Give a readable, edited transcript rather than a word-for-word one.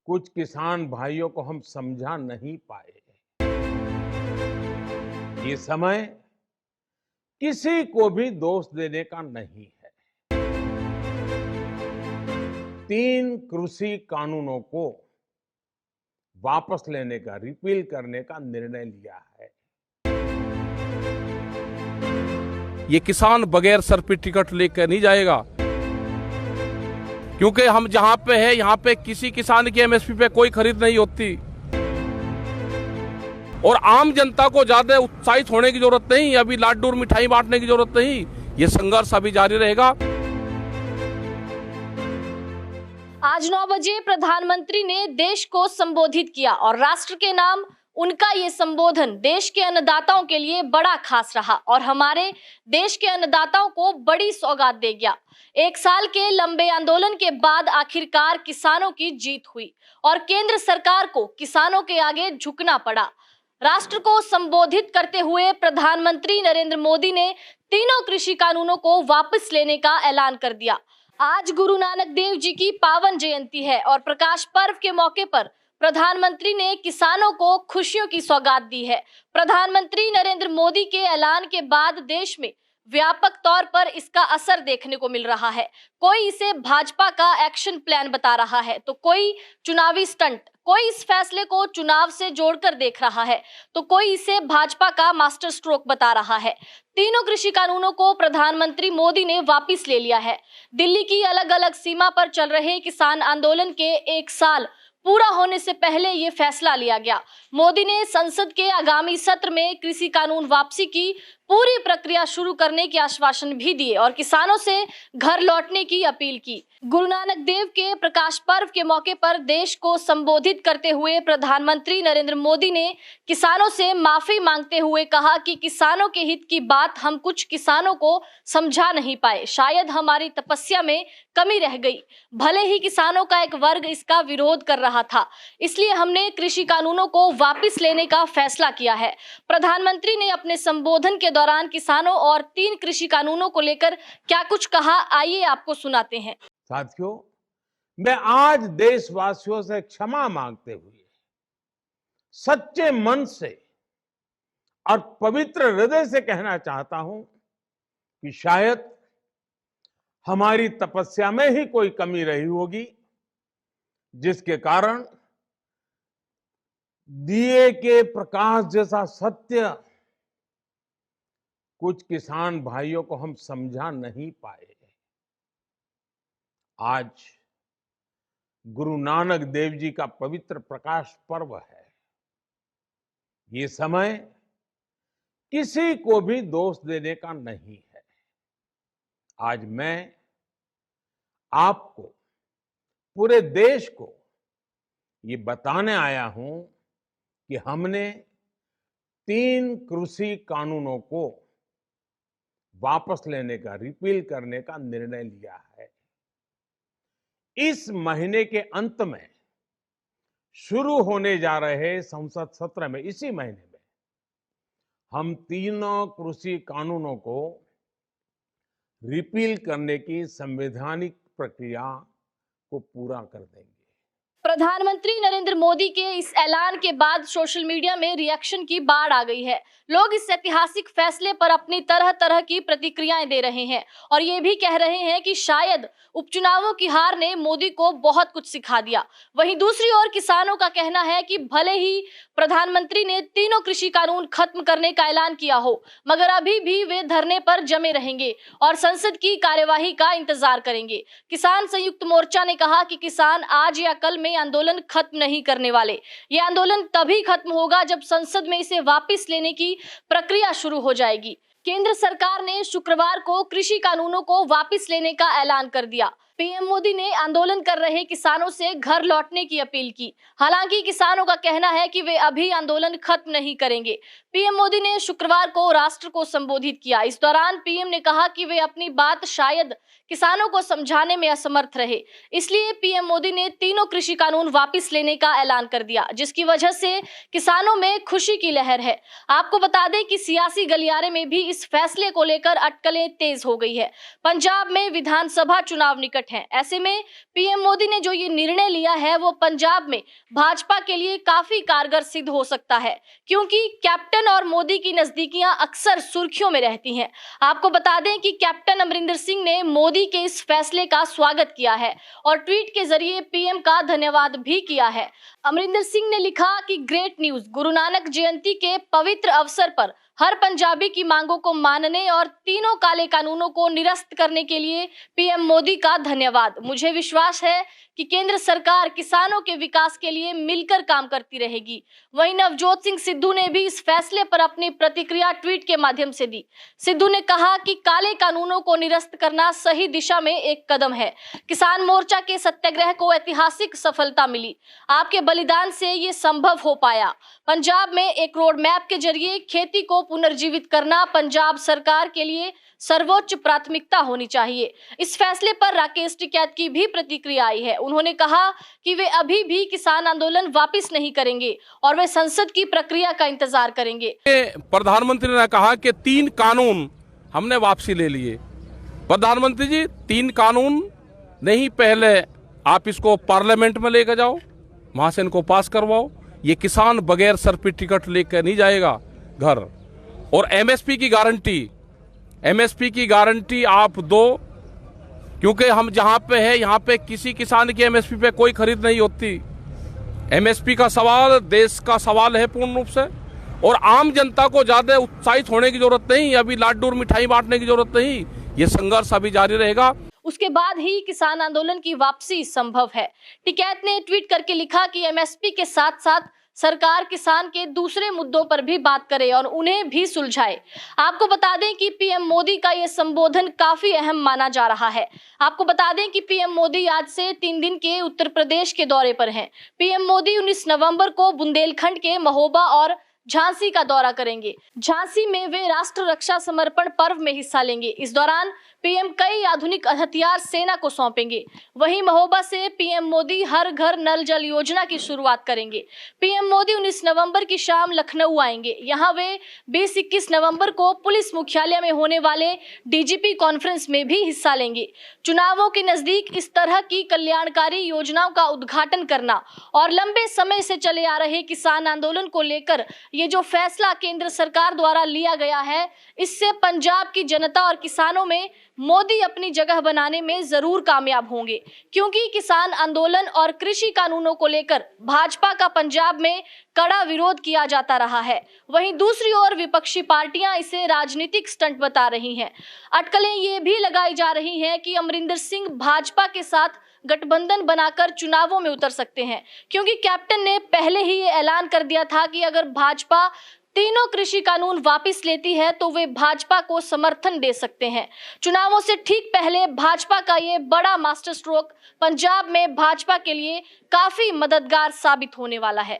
कुछ किसान भाइयों को हम समझा नहीं पाए। ये समय किसी को भी दोष देने का नहीं है। 3 कृषि कानूनों को वापस लेने का, रिपील करने का निर्णय लिया है। ये किसान बगैर सर पे टिकट लेकर नहीं जाएगा, क्योंकि हम जहां पे है यहाँ पे किसी किसान की एमएसपी पे कोई खरीद नहीं होती और आम जनता को ज्यादा उत्साहित होने की जरूरत नहीं, अभी लाडू और मिठाई बांटने की जरूरत नहीं। ये संघर्ष अभी जारी रहेगा। आज 9 बजे प्रधानमंत्री ने देश को संबोधित किया और राष्ट्र के नाम उनका ये संबोधन देश के अन्नदाताओं के लिए बड़ा खास रहा और हमारे देश के अन्नदाताओं को बड़ी सौगात दे गया। 1 साल के लंबे आंदोलन के बाद आखिरकार किसानों की जीत हुई और केंद्र सरकार को किसानों के आगे झुकना पड़ा। राष्ट्र को संबोधित करते हुए प्रधानमंत्री नरेंद्र मोदी ने तीनों कृषि कानूनों को वापस लेने का ऐलान कर दिया। आज गुरु नानक देव जी की पावन जयंती है और प्रकाश पर्व के मौके पर प्रधानमंत्री ने किसानों को खुशियों की सौगात दी है। प्रधानमंत्री नरेंद्र मोदी के ऐलान के बाद देश में व्यापक तौर पर इसका असर देखने को मिल रहा है। कोई इसे भाजपा का एक्शन प्लान बता रहा है तो कोई चुनावी स्टंट, कोई इस फैसले को चुनाव से जोड़कर देख रहा है तो कोई इसे भाजपा का मास्टर स्ट्रोक बता रहा है। तीनों कृषि कानूनों को प्रधानमंत्री मोदी ने वापस ले लिया है। दिल्ली की अलग अलग सीमा पर चल रहे किसान आंदोलन के 1 साल पूरा होने से पहले ये फैसला लिया गया। मोदी ने संसद के आगामी सत्र में कृषि कानून वापसी की पूरी प्रक्रिया शुरू करने के आश्वासन भी दिए और किसानों से घर लौटने की अपील की। गुरु नानक देव के प्रकाश पर्व के मौके पर देश को संबोधित करते हुए प्रधानमंत्री नरेंद्र मोदी ने किसानों से माफी मांगते हुए कहा कि किसानों के हित की बात हम कुछ किसानों को समझा नहीं पाए, शायद हमारी तपस्या में कमी रह गई। भले ही किसानों का एक वर्ग इसका विरोध कर रहा था, इसलिए हमने कृषि कानूनों को वापस लेने का फैसला किया है। प्रधानमंत्री ने अपने संबोधन के दौरान किसानों और 3 कृषि कानूनों को लेकर क्या कुछ कहा, आइए आपको सुनाते हैं। साथियों, मैं आज देशवासियों से क्षमा मांगते हुए सच्चे मन से और पवित्र हृदय से कहना चाहता हूं कि शायद हमारी तपस्या में ही कोई कमी रही होगी, जिसके कारण दिए के प्रकाश जैसा सत्य कुछ किसान भाइयों को हम समझा नहीं पाए। आज गुरु नानक देव जी का पवित्र प्रकाश पर्व है। ये समय किसी को भी दोष देने का नहीं है। आज मैं आपको, पूरे देश को ये बताने आया हूं कि हमने 3 कृषि कानूनों को वापस लेने का, रिपील करने का निर्णय लिया है। इस महीने के अंत में शुरू होने जा रहे संसद सत्र में, इसी महीने में हम तीनों कृषि कानूनों को रिपील करने की संवैधानिक प्रक्रिया को पूरा कर देंगे। प्रधानमंत्री नरेंद्र मोदी के इस ऐलान के बाद सोशल मीडिया में रिएक्शन की बाढ़ आ गई है। लोग इस ऐतिहासिक फैसले पर अपनी तरह तरह की प्रतिक्रियाएं दे रहे हैं और ये भी कह रहे हैं कि शायद उपचुनावों की हार ने मोदी को बहुत कुछ सिखा दिया। वहीं दूसरी ओर किसानों का कहना है कि भले ही प्रधानमंत्री ने तीनों कृषि कानून खत्म करने का ऐलान किया हो, मगर अभी भी वे धरने पर जमे रहेंगे और संसद की कार्यवाही का इंतजार करेंगे। किसान संयुक्त मोर्चा ने कहा कि किसान आज या कल में आंदोलन खत्म नहीं करने वाले। ये आंदोलन तभी खत्म होगा जब संसद में इसे वापस लेने की प्रक्रिया शुरू हो जाएगी। केंद्र सरकार ने शुक्रवार को कृषि कानूनों को वापस लेने का ऐलान कर दिया। पीएम मोदी ने आंदोलन कर रहे किसानों से घर लौटने की अपील की। हालांकि किसानों का कहना है कि वे अभी आंदोलन खत्म नहीं करेंगे। पीएम मोदी ने शुक्रवार को राष्ट्र को संबोधित किया। इस दौरान पीएम ने कहा कि वे अपनी बात शायद किसानों को समझाने में असमर्थ रहे, इसलिए पीएम मोदी ने तीनों कृषि कानून वापस लेने का ऐलान कर दिया, जिसकी वजह से किसानों में खुशी की लहर है। आपको बता दें कि सियासी गलियारे में भी इस फैसले को लेकर अटकलें तेज हो गई है। पंजाब में विधानसभा चुनाव निकट प्रकट हैं। ऐसे में पीएम मोदी ने जो ये निर्णय लिया है वो पंजाब में भाजपा के लिए काफी कारगर सिद्ध हो सकता है, क्योंकि कैप्टन और मोदी की नजदीकियां अक्सर सुर्खियों में रहती हैं। आपको बता दें कि कैप्टन अमरिंदर सिंह ने मोदी के इस फैसले का स्वागत किया है और ट्वीट के जरिए पीएम का धन्यवाद भी किया है। अमरिंदर सिंह ने लिखा कि ग्रेट न्यूज, गुरु नानक जयंती के पवित्र अवसर पर हर पंजाबी की मांगों को मानने और तीनों काले कानूनों को निरस्त करने के लिए पीएम मोदी का धन्यवाद। मुझे विश्वास है कि केंद्र सरकार किसानों के विकास के लिए मिलकर काम करती रहेगी। वहीं नवजोत सिंह सिद्धू ने भी इस फैसले पर अपनी प्रतिक्रिया ट्वीट के माध्यम से दी। सिद्धू ने कहा कि काले कानूनों को निरस्त करना सही दिशा में एक कदम है। किसान मोर्चा के सत्याग्रह को ऐतिहासिक सफलता मिली। आपके बलिदान से ये संभव हो पाया। पंजाब में एक रोड मैप के जरिए खेती को पुनर्जीवित करना पंजाब सरकार के लिए सर्वोच्च प्राथमिकता होनी चाहिए। इस फैसले पर राकेश टिकैत की भी प्रतिक्रिया आई है। उन्होंने कहा कि वे अभी भी किसान आंदोलन वापस नहीं करेंगे और वे संसद की प्रक्रिया का इंतजार करेंगे। प्रधानमंत्री ने कहा कि 3 कानून हमने वापसी ले लिए। प्रधानमंत्री जी, 3 कानून नहीं, पहले आप इसको पार्लियामेंट में लेकर जाओ, वहां से इनको पास करवाओ। ये किसान बगैर सर पे टिकट लेकर नहीं जाएगा घर। और एमएसपी की गारंटी आप दो, क्योंकि हम जहां पे है यहाँ पे किसी किसान की एमएसपी पे कोई खरीद नहीं होती। एमएसपी का सवाल देश का सवाल है पूर्ण रूप से, और आम जनता को ज्यादा उत्साहित होने की जरूरत नहीं, अभी लाडू और मिठाई बांटने की जरूरत नहीं। ये संघर्ष अभी जारी रहेगा। उसके बाद ही किसान आंदोलन की वापसी संभव है। टिकैत ने ट्वीट करके लिखा कि एमएसपी के साथ साथ सरकार किसान के दूसरे मुद्दों पर भी बात करे और उन्हें भी सुलझाए। आपको बता दें कि पीएम मोदी का यह संबोधन काफी अहम माना जा रहा है। आपको बता दें कि पीएम मोदी आज से 3 दिन के उत्तर प्रदेश के दौरे पर हैं। पीएम मोदी 19 नवंबर को बुंदेलखंड के महोबा और झांसी का दौरा करेंगे। झांसी में वे राष्ट्र रक्षा समर्पण पर्व में हिस्सा लेंगे। इस दौरान पीएम कई आधुनिक हथियार सेना को सौंपेंगे। वहीं महोबा से पीएम मोदी हर घर नल जल योजना की शुरुआत करेंगे। पीएम मोदी 19 नवंबर की शाम लखनऊ आएंगे। यहां वे 20-21 नवंबर को पुलिस मुख्यालय में होने वाले डीजीपी कॉन्फ्रेंस में भी हिस्सा लेंगे। चुनावों के नजदीक इस तरह की कल्याणकारी योजनाओं का उद्घाटन करना और लंबे समय से चले आ रहे किसान आंदोलन को लेकर ये जो फैसला केंद्र सरकार द्वारा लिया गया है, इससे पंजाब की जनता और किसानों में मोदी अपनी जगह बनाने में जरूर कामयाब होंगे, क्योंकि किसान आंदोलन और कृषि कानूनों को लेकर भाजपा का पंजाब में कड़ा विरोध किया जाता रहा है। वहीं दूसरी ओर विपक्षी पार्टियां इसे राजनीतिक स्टंट बता रही हैं। अटकलें ये भी लगाई जा रही हैं कि अमरिंदर सिंह भाजपा के साथ गठबंधन बनाकर चुनावों में उतर सकते हैं, क्योंकि कैप्टन ने पहले ही ये ऐलान कर दिया था कि अगर भाजपा तीनों कृषि कानून वापस लेती है तो वे भाजपा को समर्थन दे सकते हैं। चुनावों से ठीक पहले भाजपा का ये बड़ा मास्टर स्ट्रोक पंजाब में भाजपा के लिए काफी मददगार साबित होने वाला है।